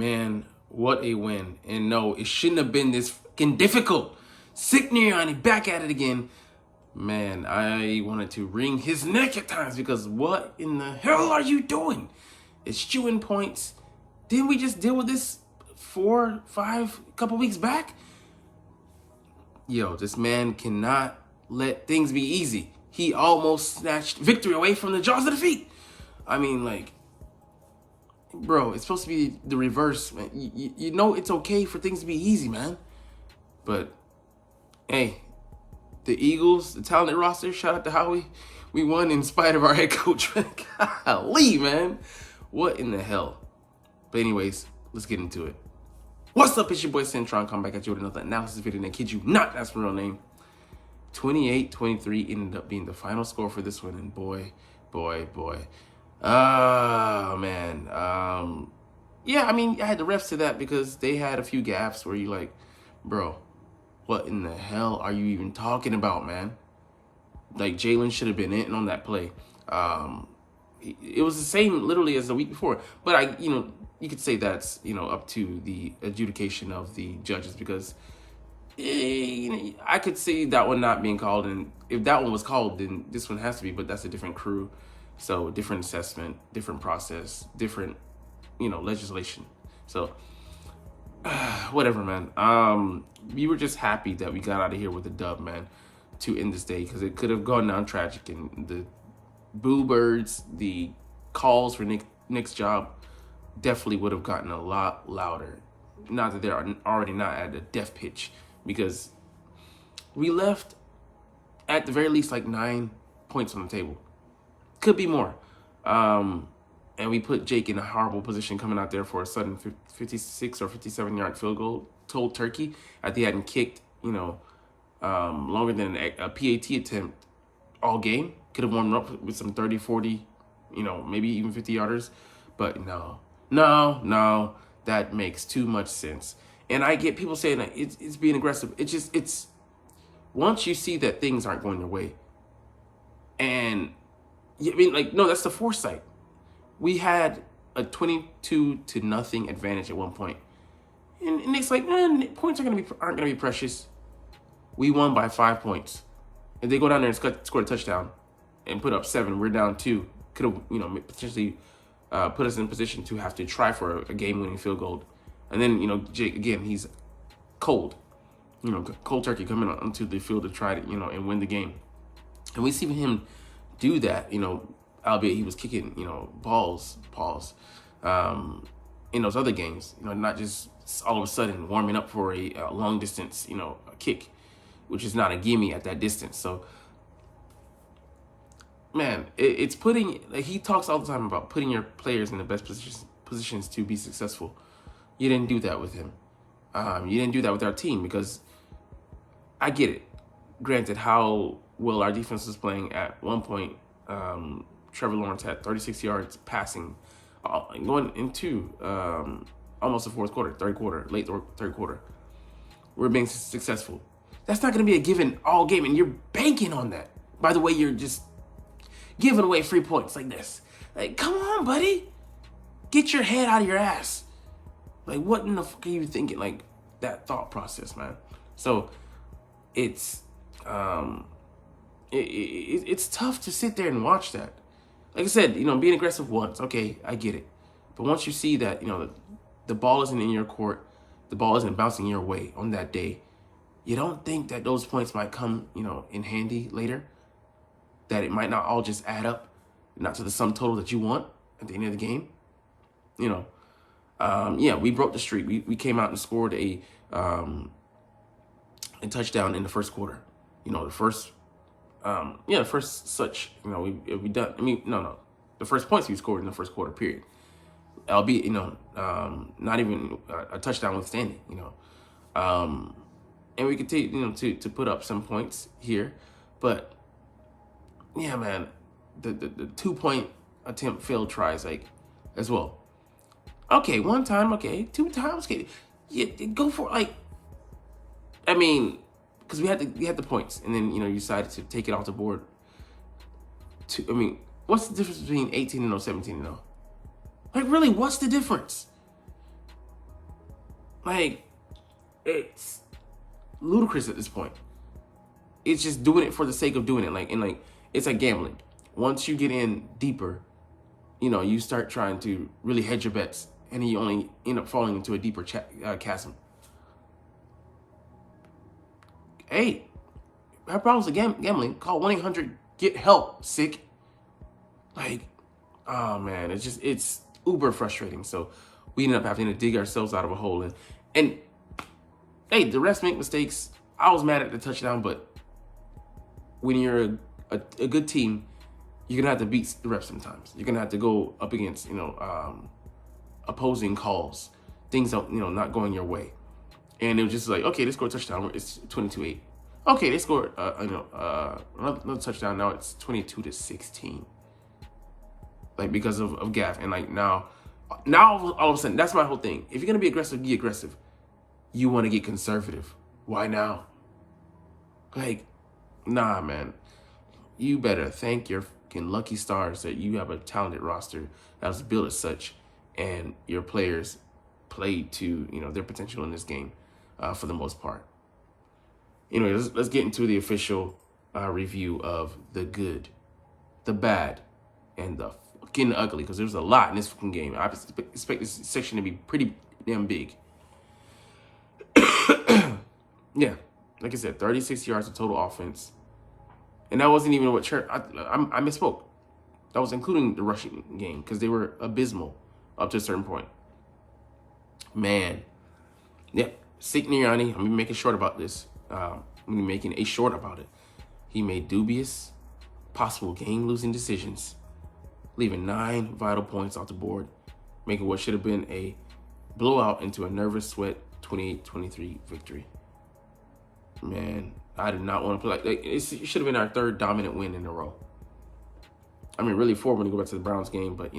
Man, what a win. And no, it shouldn't have been this fucking difficult. Sirianni back at it again. Man, I wanted to wring his neck at times because what in the hell are you doing? It's chewing points. Didn't we just deal with this 4, 5, couple weeks back? Yo, this man cannot let things be easy. He almost snatched victory away from the jaws of defeat. I mean, like, bro, it's supposed to be the reverse, man. You know it's okay for things to be easy, man. But, hey, the Eagles, the talented roster, shout out to Howie. We won in spite of our head coach. Golly, man. What in the hell? But anyways, let's get into it. What's up? It's your boy Cintron. Come back at you with another analysis video. And kid you not, that's my real name. 28-23 ended up being the final score for this one. And boy. Oh, man. Yeah, I mean, I had the refs to that because they had a few gaffes where you like, bro, what in the hell are you even talking about, man? Like, Jalen should have been in on that play. It was the same literally as the week before. But you could say that's, up to the adjudication of the judges because I could see that one not being called. And if that one was called, then this one has to be, but that's a different crew. So different assessment, different process, different, legislation. So whatever, man. We were just happy that we got out of here with a dub, man, to end this day because it could have gone down tragic. And the boo birds, the calls for Nick's job definitely would have gotten a lot louder. Not that they're already not at a death pitch because we left at the very least like 9 points on the table. Could be more. And we put Jake in a horrible position coming out there for a sudden 56 or 57-yard field goal. Told Turkey that they hadn't kicked, longer than a PAT attempt all game. Could have warmed up with some 30, 40, maybe even 50-yarders. But no, that makes too much sense. And I get people saying that it's being aggressive. It's once you see that things aren't going your way. And no, that's the foresight. We had a 22-0 advantage at one point. And it's like, points aren't gonna be precious. We won by 5 points. If they go down there and score a touchdown and put up 7, we're down 2. Could have, potentially put us in position to have to try for a game-winning field goal. And then, Jake, again, he's cold. Cold turkey coming onto the field to try to, and win the game. And we see him do that, albeit he was kicking, balls, in those other games, not just all of a sudden warming up for a long distance, a kick, which is not a gimme at that distance. So, man, it's putting, like, he talks all the time about putting your players in the best positions to be successful. You didn't do that with him. You didn't do that with our team because I get it. Granted, how well our defense was playing at one point, Trevor Lawrence had 36 yards passing going into almost the fourth quarter, late third quarter. We're being successful. That's not going to be a given all game, and you're banking on that. By the way, you're just giving away free points like this. Like, come on, buddy. Get your head out of your ass. Like, what in the fuck are you thinking? Like, that thought process, man. So, it's tough to sit there and watch that. Like I said, being aggressive once, okay, I get it. But once you see that, the ball isn't in your court, the ball isn't bouncing your way on that day, you don't think that those points might come, in handy later? That it might not all just add up, not to the sum total that you want at the end of the game? Yeah, we broke the streak. We came out and scored a touchdown in the first quarter. The first such, we done. The first points we scored in the first quarter, period. Albeit, not even a touchdown withstanding, and we continue, to put up some points here, but yeah, man, the 2-point attempt failed tries, like, as well. Okay, one time, okay, 2 times, okay, yeah, go for it, like, I mean, because we had the points, and then, you decided to take it off the board. What's the difference between 18-0, 17-0? Like, really, what's the difference? Like, it's ludicrous at this point. It's just doing it for the sake of doing it. Like, it's like gambling. Once you get in deeper, you start trying to really hedge your bets, and you only end up falling into a deeper chasm. Hey, have problems with gambling? Call 1-800-GET-HELP. Sick. Like, oh man, it's uber frustrating. So we end up having to dig ourselves out of a hole. And hey, the refs make mistakes. I was mad at the touchdown, but when you're a good team, you're gonna have to beat the refs sometimes. You're gonna have to go up against opposing calls, things that not going your way. And it was just like, okay, they scored a touchdown. It's 22-8. Okay, they scored another touchdown. Now it's 22-16. Like, because of gaff. And like now all of a sudden, that's my whole thing. If you're gonna be aggressive, be aggressive. You want to get conservative. Why now? Like, nah, man. You better thank your fucking lucky stars that you have a talented roster that was built as such, and your players played to their potential in this game, for the most part. Anyway, let's get into the official review of the good, the bad, and the fucking ugly, because there's a lot in this fucking game. I expect this section to be pretty damn big. Yeah, like I said, 36 yards of total offense. And that wasn't even what I misspoke. That was including the rushing game, because they were abysmal up to a certain point. Man. Yeah, Sirianni, I'm going to make it short about this. I'm going to be making a short about it. He made dubious, possible game-losing decisions, leaving 9 vital points off the board, making what should have been a blowout into a nervous sweat 28-23 victory. Man, I did not want to play like it should have been our 3rd dominant win in a row. I mean, really 4 when you go back to the Browns game, but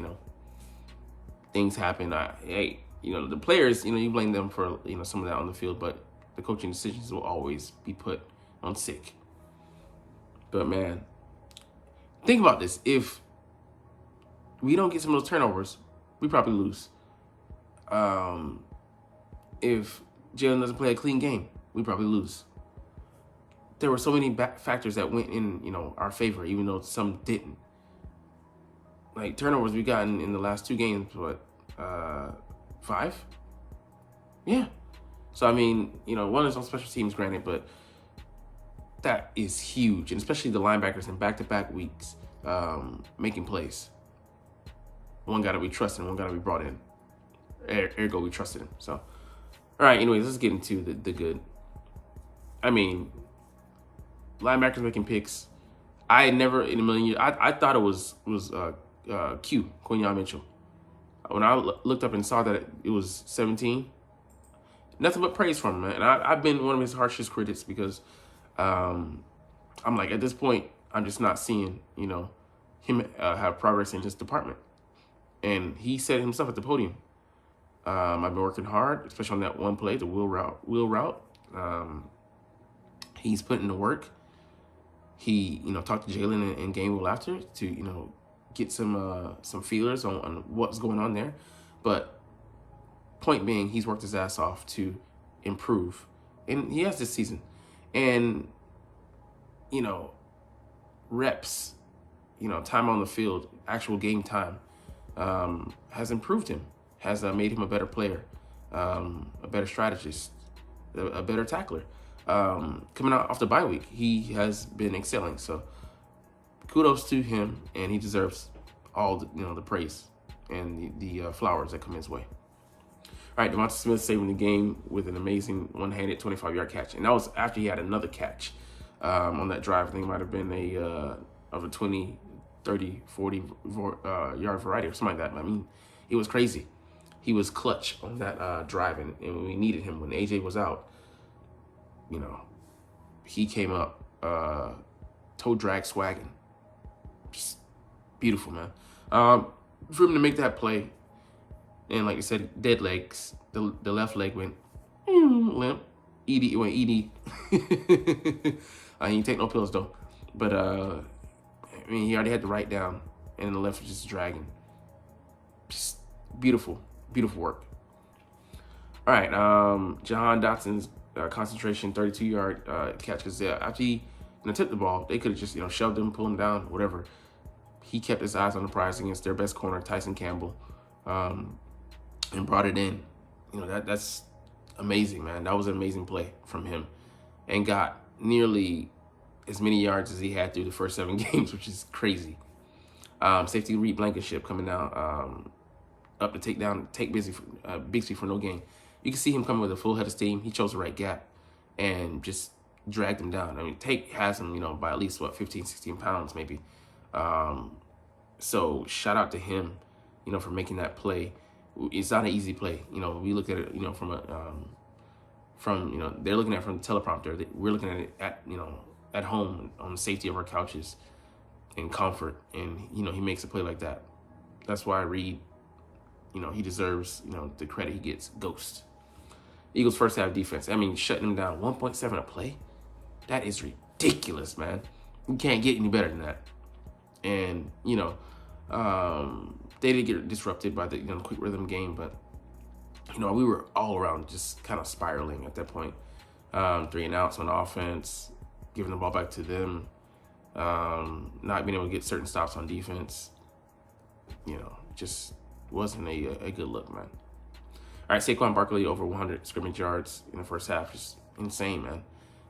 things happen. The players, you blame them for some of that on the field, but the coaching decisions will always be put on sick. But man, think about this: if we don't get some of those turnovers, we probably lose. If Jalen doesn't play a clean game, we probably lose. There were so many factors that went in, our favor, even though some didn't. Like, turnovers we gotten in the last 2 games, what, 5? Yeah. So, I mean, one is on special teams, granted, but that is huge. And especially the linebackers in back-to-back weeks making plays. One got to be trusted, one got to be brought in. Ergo, we trusted him. So, all right, anyways, let's get into the good. I mean, linebackers making picks. I never in a million years. I thought it was Quinyon Mitchell. When I looked up and saw that it was 17, nothing but praise from him, man. And I've been one of his harshest critics because I'm like, at this point, I'm just not seeing him have progress in his department. And he said it himself at the podium. I've been working hard, especially on that one play, the wheel route. He's putting the work. He, talked to Jalen and Gainwell after to, get some feelers on what's going on there. But point being, he's worked his ass off to improve. And he has this season. And, reps, time on the field, actual game time, has improved him, has made him a better player, a better strategist, a better tackler. Coming out off the bye week, he has been excelling. So kudos to him, and he deserves all the praise and the flowers that come his way. All right, Devonta Smith saving the game with an amazing one-handed 25-yard catch, and that was after he had another catch on that drive. I think it might have been a 20, 30, 40 yard variety or something like that. I mean, it was crazy. He was clutch on that drive, and we needed him when AJ was out. He came up, toe drag swagging. Just beautiful, man. For him to make that play, and like I said, dead legs, the left leg went limp. It went ED. He didn't take no pills, though. But, he already had the right down, and the left was just dragging. Just beautiful, beautiful work. All All right, Jahan Dotson's concentration 32-yard catch, because after he tipped the ball, they could have just shoved him, pulled him down, whatever. He kept his eyes on the prize against their best corner, Tyson Campbell, and brought it in. That's amazing, man. That was an amazing play from him, and got nearly as many yards as he had through the first 7 games, which is crazy. Safety Reed Blankenship coming down up to take Bixby for no gain. You can see him coming with a full head of steam. He chose the right gap and just dragged him down. I mean, Take has him, by at least, 15, 16 pounds maybe. So shout out to him, for making that play. It's not an easy play. We look at it, from they're looking at it from the teleprompter. We're looking at it at home on the safety of our couches in comfort. And, he makes a play like that. That's why Reed, he deserves, the credit he gets. Ghost. Eagles first half defense. I mean, shutting them down 1.7 a play. That is ridiculous, man. You can't get any better than that. And, they did get disrupted by the quick rhythm game, but, we were all around just kind of spiraling at that point. 3 and outs on offense, giving the ball back to them, not being able to get certain stops on defense. Just wasn't a good look, man. All right, Saquon Barkley over 100 scrimmage yards in the first half. Just insane, man.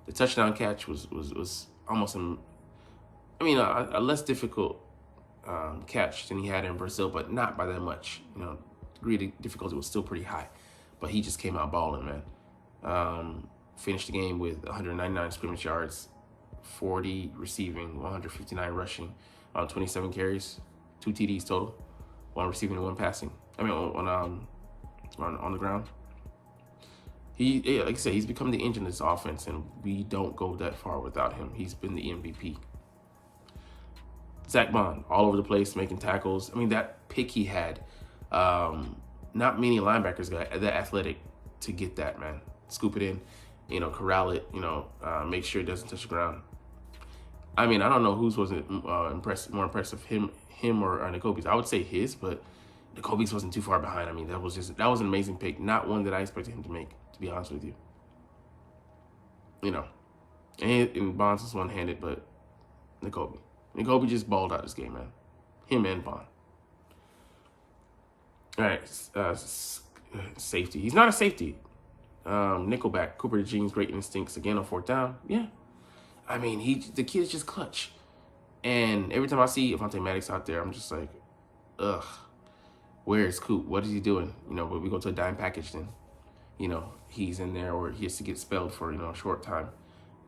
The touchdown catch was almost a less difficult catch than he had in Brazil, but not by that much. The degree of difficulty was still pretty high, but he just came out balling, man. Finished the game with 199 scrimmage yards, 40 receiving, 159 rushing, on 27 carries, 2 TDs total, 1 receiving and 1 passing. On the ground. Like I said, he's become the engine of this offense, and we don't go that far without him. He's been the MVP. Zach Bond, all over the place, making tackles. I mean, that pick he had, not many linebackers got that athletic to get that, man. Scoop it in, corral it, make sure it doesn't touch the ground. I mean, I don't know whose wasn't more impressive, him or N'Kobe's. I would say his, but N'Kobe's wasn't too far behind. I mean, that was an amazing pick. Not one that I expected him to make, to be honest with you. And Bonds was one-handed, but N'Kobe just balled out this game, man. Him and Bond. All right, safety. He's not a safety. Nickelback, Cooper DeJean's great instincts again on 4th down. Yeah. I mean, the kid's just clutch. And every time I see Avonte Maddox out there, I'm just like, ugh. Where is Coop? What is he doing? But we go to a dime package then. He's in there, or he has to get spelled for, a short time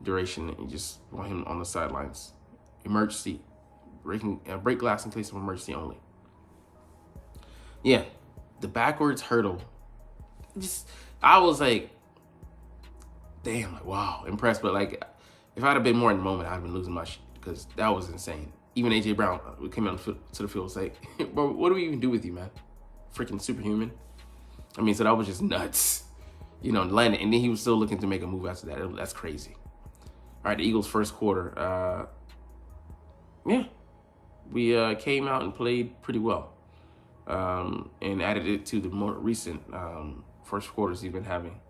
duration, and you just want him on the sidelines. Emergency. Break glass in case of emergency only. Yeah. The backwards hurdle. I was like, damn, wow, impressed. But if I'd have been more in the moment, I'd have been losing my shit, because that was insane. Even AJ Brown came out to the field, was like, bro, what do we even do with you, man? Freaking superhuman. I mean, so that was just nuts. Landing, and then he was still looking to make a move after that. That's crazy. All right, the Eagles' first quarter. We came out and played pretty well, and added it to the more recent first quarters he's been having.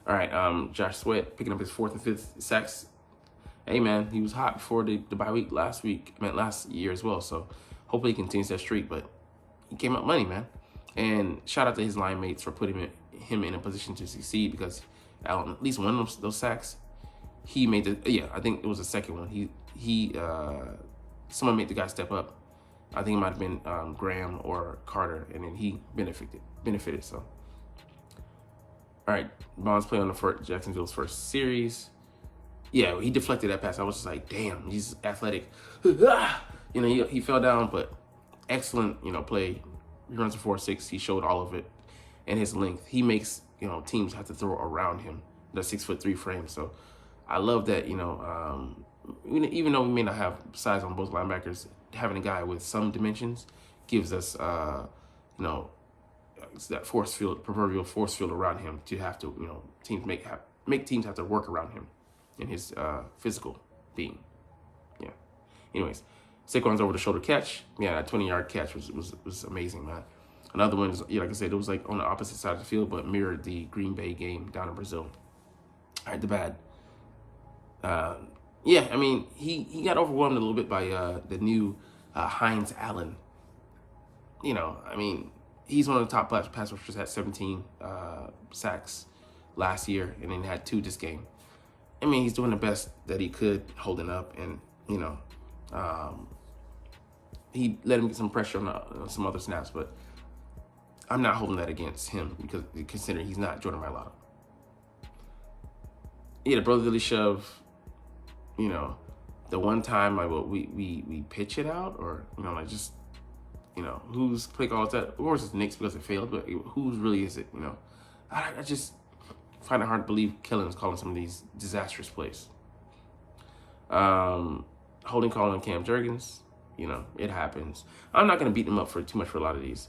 All right, Josh Sweat picking up his 4th and 5th sacks. Hey, man, he was hot before the bye week last year as well. So hopefully he continues that streak. But he came out money, man. And shout out to his line mates for putting him in a position to succeed, because at least one of those sacks, he made I think it was the second one. Someone made the guy step up. I think it might have been Graham or Carter, and then he benefited. So, all right, Bonds play on Jacksonville's first series. Yeah, he deflected that pass. I was just like, damn, he's athletic. He fell down, but excellent, play. He runs a 4.6. He showed all of it, and his length. He makes, teams have to throw around him, the 6'3" frame. So I love that, even though we may not have size on both linebackers, having a guy with some dimensions gives us, that proverbial force field around him to have to, teams make teams have to work around him in his physical being. Yeah. Anyways, Saquon's over the shoulder catch. Yeah, that 20-yard catch was amazing, man. Another one is, like I said, it was like on the opposite side of the field, but mirrored the Green Bay game down in Brazil. All right, the bad. Yeah, I mean, he got overwhelmed a little bit by the new Heinz Allen. I mean, he's one of the top pass rushers at 17 sacks last year, and then had 2 this game. I mean, he's doing the best that he could, holding up, and he let him get some pressure on some other snaps, but I'm not holding that against him because considering he's not Jordan Mailata. Yeah, the brotherly shove. The one time like we pitch it out, or like just who's play calls that? Of course it's Knicks because it failed, but who's really is it? I just find it hard to believe Killen's calling some of these disastrous plays. Holding call on Cam Jurgens, it happens. I'm not going to beat them up for too much for a lot of these.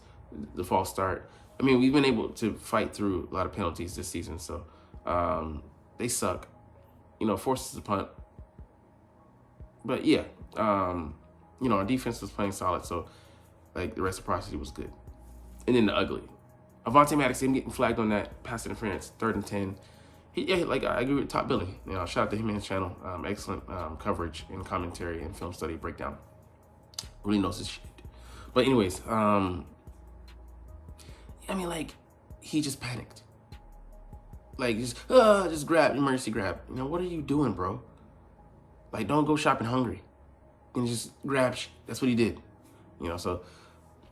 The false start. I mean, we've been able to fight through a lot of penalties this season, so they suck. Forces a punt. But yeah, our defense was playing solid, so like the reciprocity was good. And then the ugly. Avonte Maddox, him getting flagged on that pass interference, 3rd and 10. I agree with Top Billy. Shout out to him and his channel. Excellent coverage and commentary and film study breakdown. Really knows his shit. But anyways, he just panicked. Like, just grab, emergency grab. What are you doing, bro? Like, don't go shopping hungry. And just grab shit. That's what he did. So,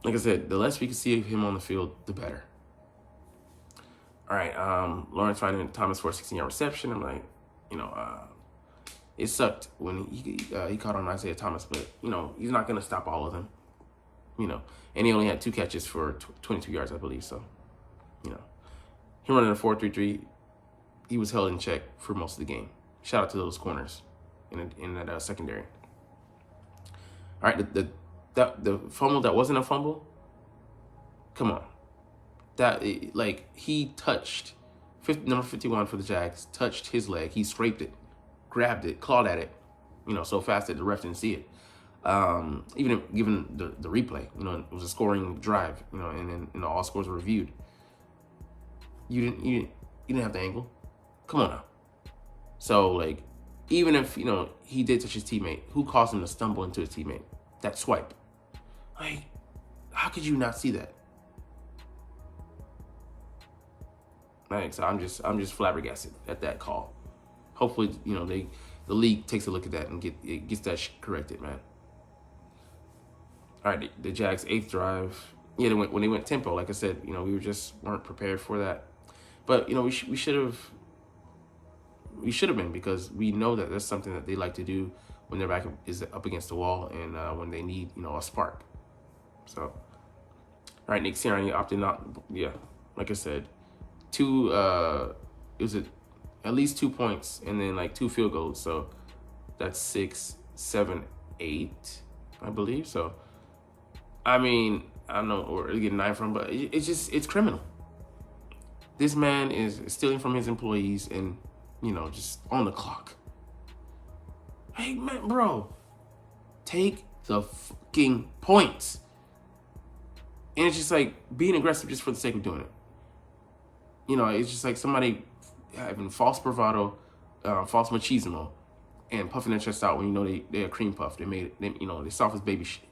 like I said, the less we can see of him on the field, the better. All right, Lawrence finding Thomas for a 16-yard reception. I'm like, it sucked when he caught on Isaiah Thomas, but, he's not going to stop all of them. And he only had 2 catches for 22 yards, I believe. So, him running a 4.33, he was held in check for most of the game. Shout out to those corners in that secondary. All right, the fumble that wasn't a fumble, come on. He touched, number 51 for the Jags, touched his leg. He scraped it, grabbed it, clawed at it, so fast that the ref didn't see it. Even given the replay, it was a scoring drive, and then all scores were reviewed. You didn't have the angle. Come on now. So, even if, he did touch his teammate, who caused him to stumble into his teammate? That swipe. How could you not see that? So I'm just flabbergasted at that call. Hopefully, the league takes a look at that and gets that corrected, man. All right, the Jags' 8th drive. Yeah, when they went tempo, like I said, we weren't prepared for that. But we should have been, because we know that that's something that they like to do when their back is up against the wall and when they need a spark. So, all right, Nick Sirianni opted not. Yeah, like I said, it was at least 2 points and then 2 field goals. So that's 6, 7, 8, I believe. So, I mean, I don't know where to get 9 from, but it's criminal. This man is stealing from his employees and, just on the clock. Hey, man, bro, take the fucking points. And it's just being aggressive just for the sake of doing it. It's just somebody having false bravado, false machismo, and puffing their chest out when they're a cream puff. They soft as baby shit.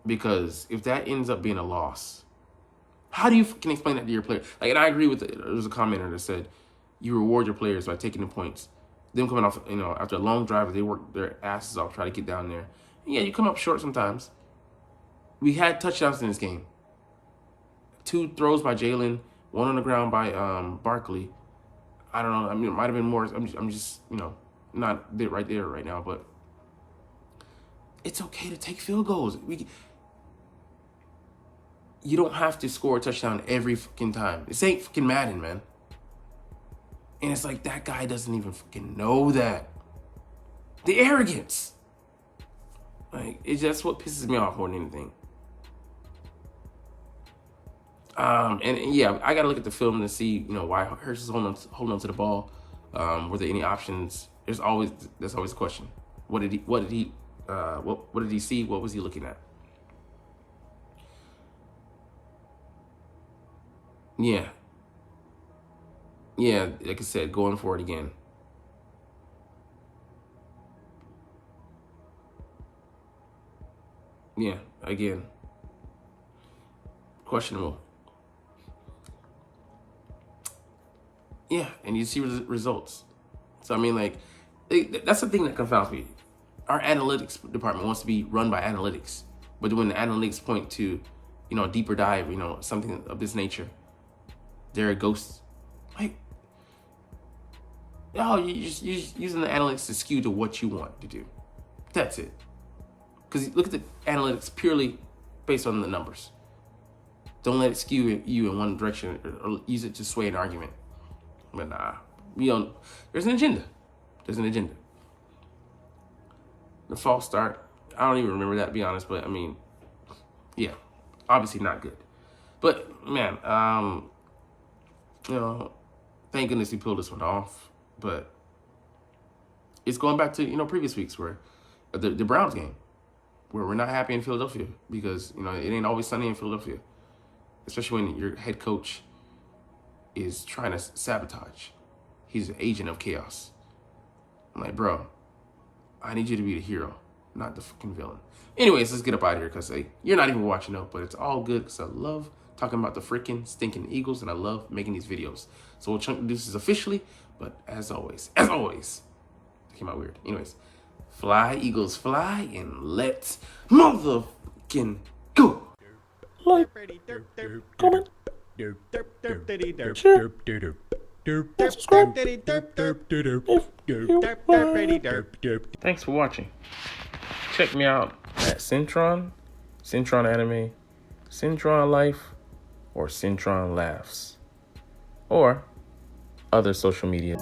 Because if that ends up being a loss, how do you can explain that to your player? And I agree with there was a commenter that said you reward your players by taking the points. Them coming off, after a long drive, they work their asses off, try to get down there. Yeah, you come up short sometimes. We had touchdowns in this game. 2 throws by Jalen, 1 on the ground by Barkley. I don't know. I mean, it might have been more. I'm just not there right there right now, but it's okay to take field goals. You don't have to score a touchdown every fucking time. This ain't fucking Madden, man. And it's that guy doesn't even fucking know that. The arrogance. That's what pisses me off more than anything. And yeah, I gotta look at the film to see, why Hurst is holding on to the ball. Were there any options? That's always a question. What did he What did he see? What was he looking at? Yeah. Yeah, like I said, going for it again. Yeah, again. Questionable. Yeah, and you see results. So, I mean, like, that's the thing that confounds me. Our analytics department wants to be run by analytics. But when the analytics point to, a deeper dive, something of this nature, they're a ghost. Like, you're just using the analytics to skew to what you want to do. That's it. Because look at the analytics purely based on the numbers. Don't let it skew you in one direction or use it to sway an argument. But nah, there's an agenda. There's an agenda. The false start, I don't even remember that, to be honest, but I mean, yeah, obviously not good. But man, thank goodness we pulled this one off. But it's going back to, previous weeks where the Browns game, where we're not happy in Philadelphia because, it ain't always sunny in Philadelphia, especially when your head coach is trying to sabotage. He's an agent of chaos. I'm like, bro, I need you to be the hero, not the fucking villain. Anyways, let's get up out of here because you're not even watching though, but it's all good because I love talking about the freaking stinking Eagles and I love making these videos. So we'll chunk this officially, but as always, it came out weird. Anyways, fly, Eagles, fly, and let's motherfucking go. Like, comment, share, subscribe. Thanks for watching. Check me out at Cintron, Cintron Anime, Cintron Life, or Cintron Laughs, or other social media.